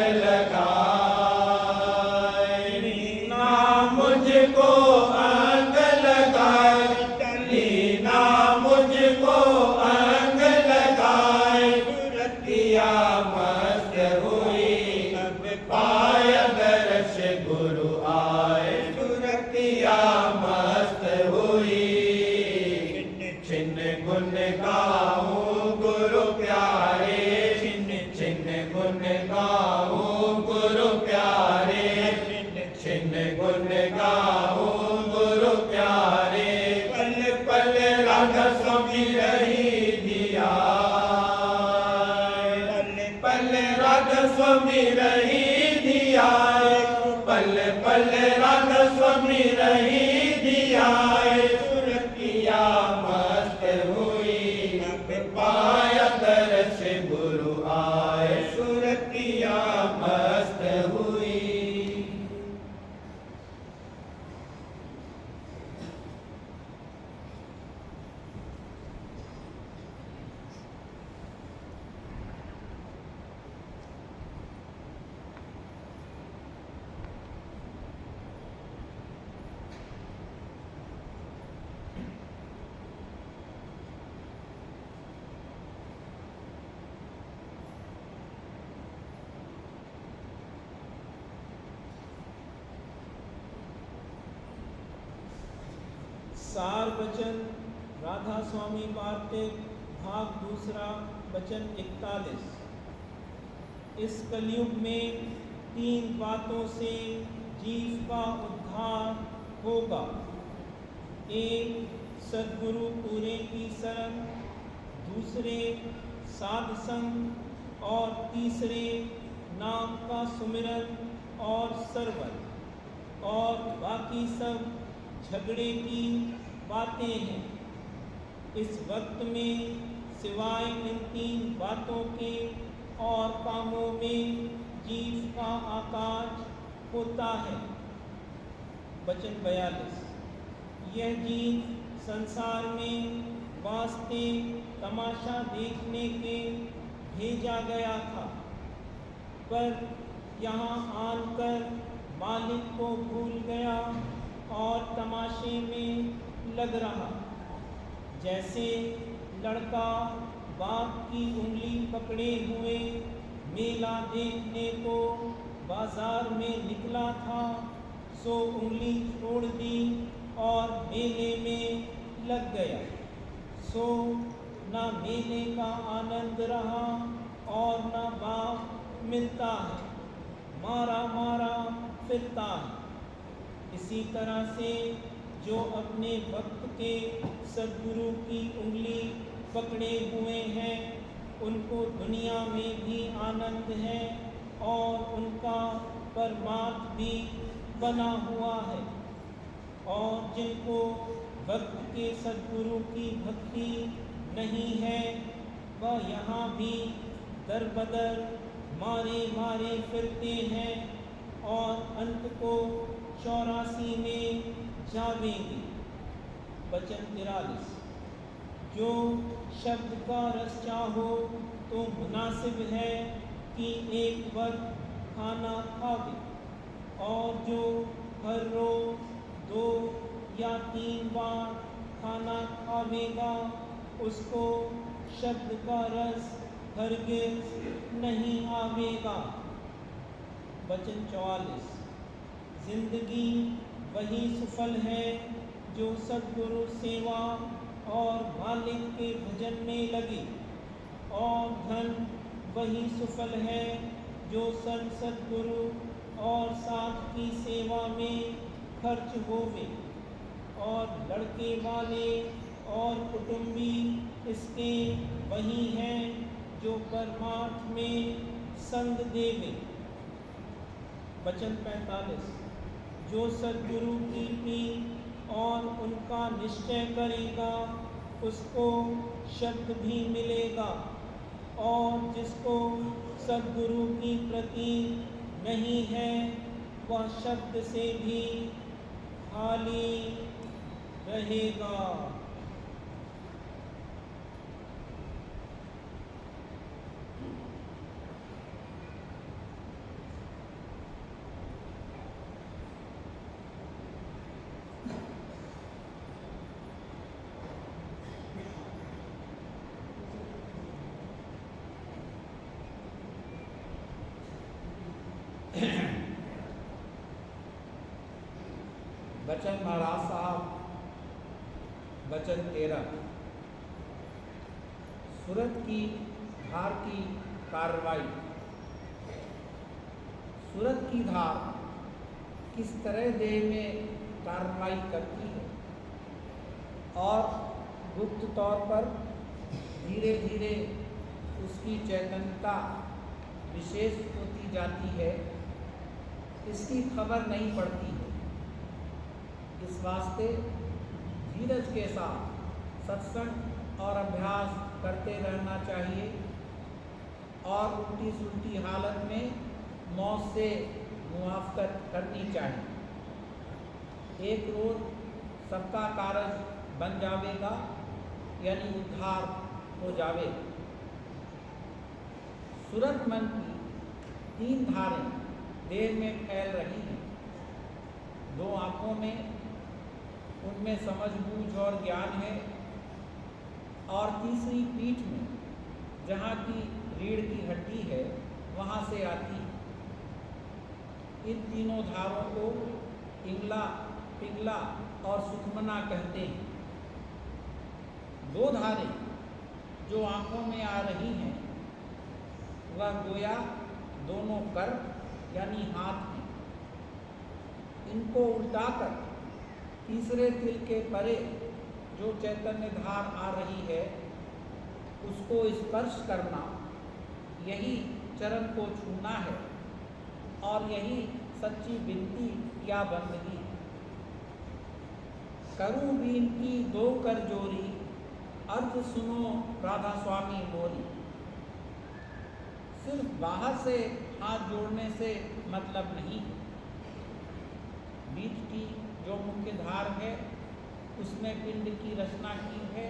लगाए लीना मुझको अंग लगाए लीना मुझको अंग लगाए सुरतिया मस्त हुई अब पाया दर्श गुरु आए सुरतिया मस्त हुई छिन्न गुण गाऊं गुरु प्यारे छिन्न छिन्न गुण गाऊं गुरु प्यारे छिन्न गुण गाऊं गुरु प्यारे पल पल राधा स्वामी रही दिया पल पल राधा स्वामी रही दिया पल पल राधा स्वामी रही दिया सुरतिया सार वचन राधा स्वामी वार्तिक भाग दूसरा वचन 41। इस कलयुग में 3 बातों से जीव का उद्धार होगा। 1 सद्गुरु पूरे की शरण, दूसरे साध संग और तीसरे नाम का सुमिरन और सरवन। और बाकी सब झगड़े की बातें हैं। इस वक्त में सिवाय इन 3 बातों के और कामों में जीव का आकाश होता है। वचन 42। यह जीव संसार में वास्ते तमाशा देखने के भेजा गया था, पर यहाँ आकर मालिक को भूल गया और तमाशे में लग रहा। जैसे लड़का बाप की उंगली पकड़े हुए मेला देखने को बाजार में निकला था, सो उंगली छोड़ दी और मेले में लग गया। सो न मेले का आनंद रहा और न बाप मिलता है, मारा मारा फिरता है। इसी तरह से जो अपने भक्त के सद्गुरु की उंगली पकड़े हुए हैं, उनको दुनिया में भी आनंद है और उनका परमार्थ भी बना हुआ है। और जिनको भक्त के सद्गुरु की भक्ति नहीं है, वह यहाँ भी दर बदर मारे मारे फिरते हैं और अंत को 84 में जावेंगे। वचन 43। जो शब्द का रस चाहो तो मुनासिब है कि एक वक्त खाना खावे, और जो हर रोज 2 या 3 बार खाना खावेगा, उसको शब्द का रस हरगिज नहीं आवेगा। वचन 44। जिंदगी वही सफल है जो सद्गुरु सेवा और मालिक के भजन में लगी, और धन वही सफल है जो सद्गुरु और साथ की सेवा में खर्च होवे। और लड़के वाले और कुटुंबी इसके वही हैं जो परमार्थ में संग देवे। वचन 45। जो सद्गुरु की और उनका निश्चय करेगा, उसको शब्द भी मिलेगा, और जिसको सद्गुरु की प्रति नहीं है, वह शब्द से भी खाली रहेगा। वचन महाराज साहब। वचन 13। सूरत की धार की कार्रवाई। सूरत की धार किस तरह देह में कार्रवाई करती है और गुप्त तौर पर धीरे धीरे उसकी चैतन्यता विशेष होती जाती है, इसकी खबर नहीं पड़ती है। इस वास्ते धीरज के साथ सत्संग और अभ्यास करते रहना चाहिए, और उल्टी सुलटी हालत में मौत से मुआफ़कत करनी चाहिए। एक रोज सबका कारज बन जावेगा, यानी उद्धार हो जावेगा। सूरत मन की 3 धारें देह में फैल रही हैं। 2 आँखों में, उनमें समझ बूझ और ज्ञान है, और तीसरी पीठ में, जहाँ की रीढ़ की हड्डी है, वहाँ से आती है। इन तीनों धारों को इंगला, पिंगला और सुखमना कहते हैं। दो धारें जो आंखों में आ रही हैं वह गोया दोनों कर यानी हाथ हैं। इनको उल्टाकर तीसरे तिल के परे जो चैतन्य धार आ रही है उसको स्पर्श करना, यही चरण को छूना है और यही सच्ची विनती या बंदगी। करूं बीनती दो कर जोरी, अर्ज सुनो राधा स्वामी मोरी। सिर्फ बाहर से हाथ जोड़ने से मतलब नहीं। बीच की जो मुख्य धार है उसमें पिंड की रचना की है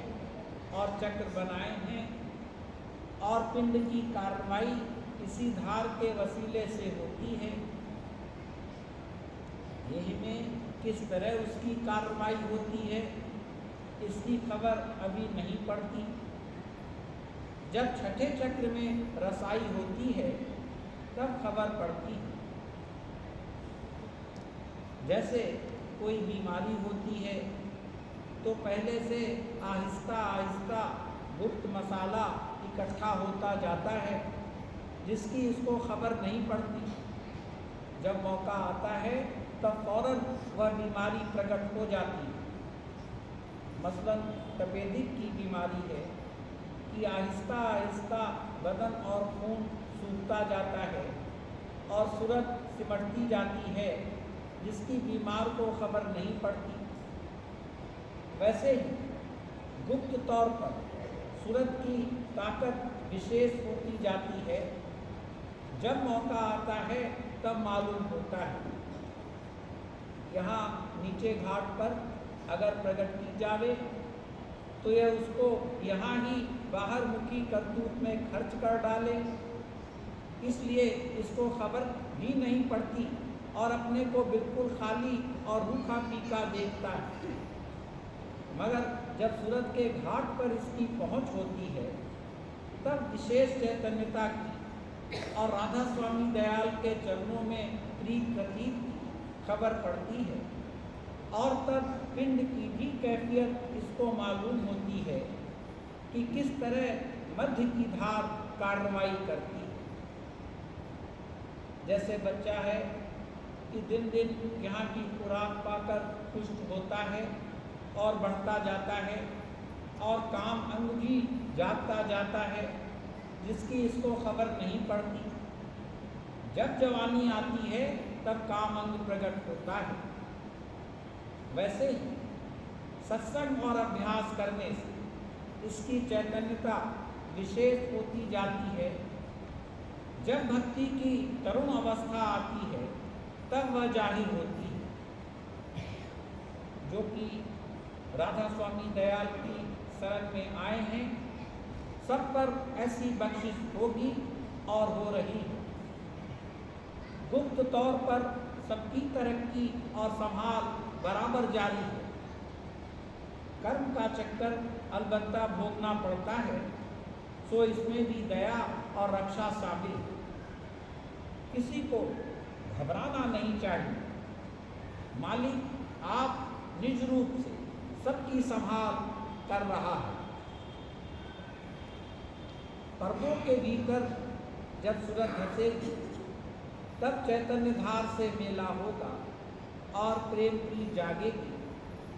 और चक्र बनाए हैं और पिंड की कार्रवाई इसी धार के वसीले से होती है। यही में किस तरह उसकी कार्रवाई होती है इसकी खबर अभी नहीं पड़ती। जब छठे चक्र में रसाई होती है तब खबर पड़ती है। जैसे कोई बीमारी होती है तो पहले से आहिस्ता आहिस्ता गुप्त मसाला इकट्ठा होता जाता है जिसकी उसको खबर नहीं पड़ती। जब मौका आता है तब फौरन वह बीमारी प्रकट हो जाती है। मसलन तपेदिक की बीमारी है कि आहिस्ता आहिस्ता बदन और खून सूखता जाता है और सूरत सिमटती जाती है जिसकी बीमार को खबर नहीं पड़ती। वैसे ही गुप्त तौर पर सूरत की ताकत विशेष होती जाती है। जब मौका आता है तब मालूम होता है। यहाँ नीचे घाट पर अगर प्रकट की जावे तो यह उसको यहाँ ही बाहर मुखी करतूत में खर्च कर डाले, इसलिए इसको खबर भी नहीं पड़ती और अपने को बिल्कुल खाली और रूखा फीका देखता है। मगर जब सूरत के घाट पर इसकी पहुँच होती है तब विशेष चैतन्यता की और राधा स्वामी दयाल के चरणों में प्रीत प्रतीत की खबर पड़ती है और तब पिंड की भी कैफियत इसको मालूम होती है कि किस तरह मध्य की धार कार्रवाई करती है। जैसे बच्चा है कि दिन दिन यहाँ की खुराक पाकर पुष्ट होता है और बढ़ता जाता है और काम अंग भी जागता जाता है जिसकी इसको खबर नहीं पड़ती। जब जवानी आती है तब काम अंग प्रकट होता है। वैसे ही सत्संग और अभ्यास करने से इसकी चैतन्यता विशेष होती जाती है। जब भक्ति की तरुण अवस्था आती है तब वह जाहिर होती है। जो कि राधा स्वामी दयाल की शरण में आए हैं सब पर ऐसी बख्शिश होगी और हो रही है। गुप्त तौर पर सबकी तरक्की और संभाल बराबर जारी है। कर्म का चक्कर अलबत्ता भोगना पड़ता है, सो इसमें भी दया और रक्षा शामिल है। किसी को घबराना नहीं चाहिए। मालिक आप निज रूप से सबकी संभाल कर रहा है। पर्दों के भीतर जब सूरत धसेगी तब चैतन्य धार से मेला होगा और प्रेम की जागेगी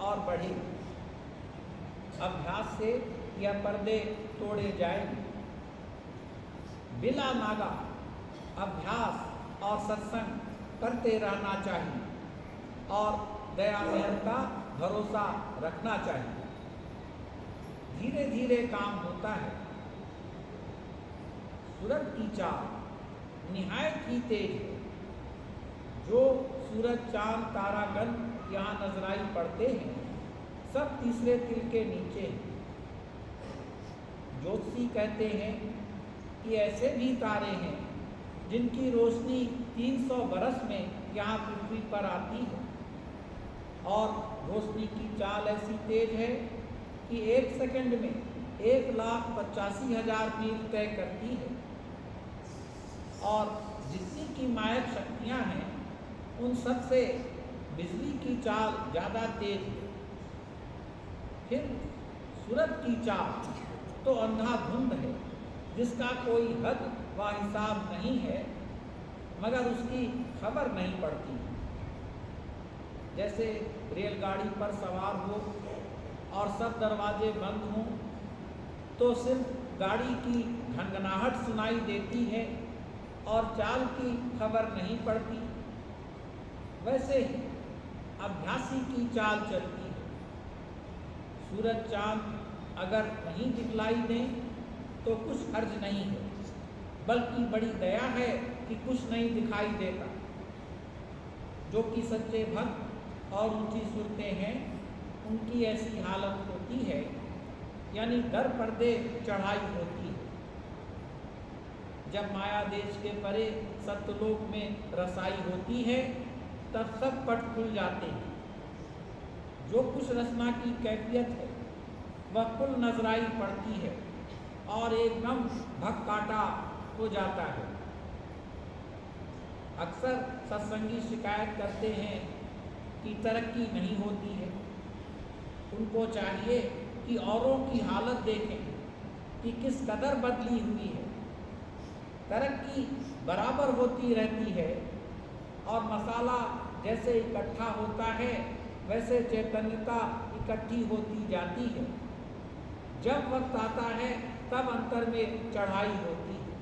और बढ़ेगी। अभ्यास से यह पर्दे तोड़े जाएंगे। बिला नागा अभ्यास और सत्संग करते रहना चाहिए और दयामय का भरोसा रखना चाहिए। धीरे धीरे काम होता है। सूरत की चाल निहायत ही तेज है। जो सूरज चांद तारागण यहाँ नजराई पड़ते हैं सब तीसरे तिल के नीचे हैं। ज्योतिषी कहते हैं कि ऐसे भी तारे हैं जिनकी रोशनी 300 बरस में यहाँ पृथ्वी पर आती है और रोशनी की चाल ऐसी तेज है कि 1 सेकंड में 1,85,000 मील तय करती है। और जितनी की मायक शक्तियाँ हैं उन सब से बिजली की चाल ज़्यादा तेज है। फिर सूरत की चाल तो अंधाधुंध है, जिसका कोई हद व हिसाब नहीं है, मगर उसकी खबर नहीं पड़ती। जैसे रेलगाड़ी पर सवार हो और सब दरवाजे बंद हों तो सिर्फ गाड़ी की घनघनाहट सुनाई देती है और चाल की खबर नहीं पड़ती। वैसे ही अभ्यासी की चाल चलती है। सूरज चांद अगर नहीं दिखलाई दें तो कुछ हर्ज नहीं है, बल्कि बड़ी दया है कि कुछ नहीं दिखाई देता। जो कि सच्चे भक्त और ऊंची सुरतें हैं, उनकी ऐसी हालत होती है, यानी दर पर्दे चढ़ाई होती है। जब माया देश के परे सत्यलोक में रसाई होती है, तब सब पट खुल जाते हैं। जो कुछ रचना की कैफियत है वह कुल नजराई पड़ती है और एकदम भग काटा हो जाता है। अक्सर सत्संगी शिकायत करते हैं कि तरक्की नहीं होती है। उनको चाहिए कि औरों की हालत देखें कि किस कदर बदली हुई है। तरक्की बराबर होती रहती है और मसाला जैसे इकट्ठा होता है, वैसे चैतन्यता इकट्ठी होती जाती है। जब वक्त आता है तब अंतर में चढ़ाई होती है।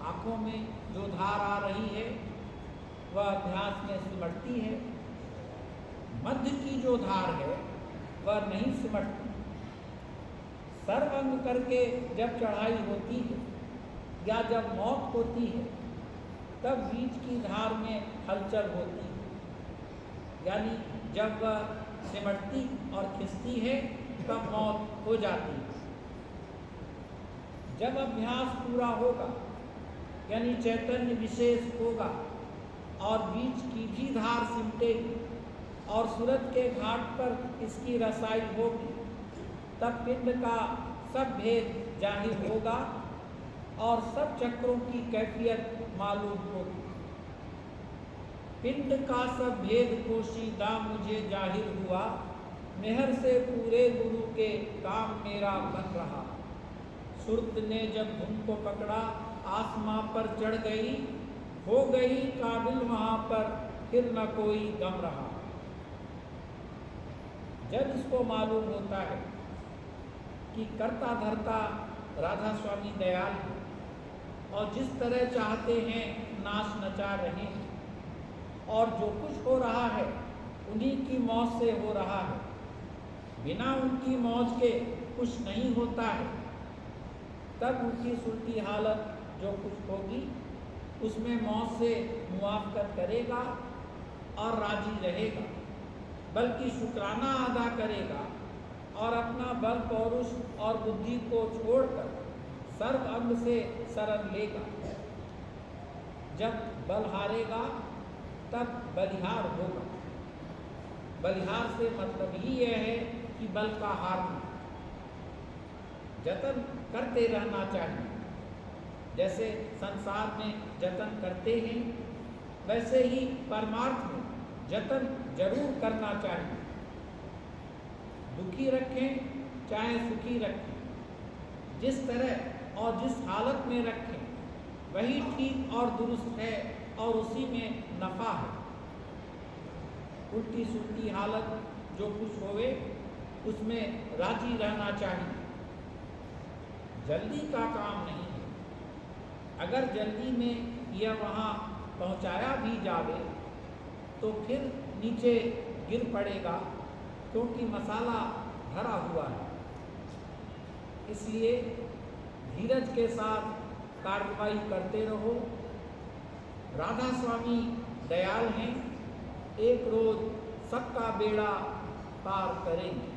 आंखों में जो धार आ रही है वह अभ्यास में सिमटती है। मध्य की जो धार है वह नहीं सिमटती। सर्वंग करके जब चढ़ाई होती है या जब मौत होती है, तब बीच की धार में हलचल होती है। यानी जब वह सिमटती और खिंचती है तब मौत हो जाती है। जब अभ्यास पूरा होगा, यानी चैतन्य विशेष होगा और बीच की भी धार सिमटेगी और सूरत के घाट पर इसकी रसाई होगी, तब पिंड का सब भेद जाहिर होगा और सब चक्रों की कैफियत मालूम होगी। पिंड का सब भेद पोशीदा मुझे जाहिर हुआ, मेहर से पूरे गुरु के काम मेरा बन रहा। सुरत ने जब धुन को पकड़ा, आसमां पर चढ़ गई, हो गई काबिल वहां पर, फिर न कोई गम रहा। जब इसको मालूम होता है कि करता धरता राधा स्वामी दयाल है और जिस तरह चाहते हैं नाच नचा रहे हैं और जो कुछ हो रहा है उन्हीं की मौज से हो रहा है, बिना उनकी मौज के कुछ नहीं होता है, तब उनकी सुलटी हालत जो कुछ होगी उसमें मौज से मुआफ़कत करेगा और राजी रहेगा, बल्कि शुक्राना अदा करेगा और अपना बल पौरुष और बुद्धि को छोड़कर सर्व अंग से शरण लेगा। जब बल हारेगा तब बलिहार होगा। बलिहार से मतलब ही यह है कि बल का हारना। जतन करते रहना चाहिए। जैसे संसार में जतन करते हैं, वैसे ही परमार्थ में जतन जरूर करना चाहिए। दुखी रखें चाहे सुखी रखें, जिस तरह और जिस हालत में रखें वही ठीक और दुरुस्त है और उसी में नफ़ा है। उल्टी सुलटी हालत जो कुछ होवे उसमें राजी रहना चाहिए। जल्दी का काम नहीं है। अगर जल्दी में यह वहाँ पहुँचाया भी जावे तो फिर नीचे गिर पड़ेगा, क्योंकि मसाला भरा हुआ है। इसलिए धीरज के साथ कार्रवाई करते रहो। राधा स्वामी दयाल हैं, एक रोज सबका बेड़ा पार करेंगे।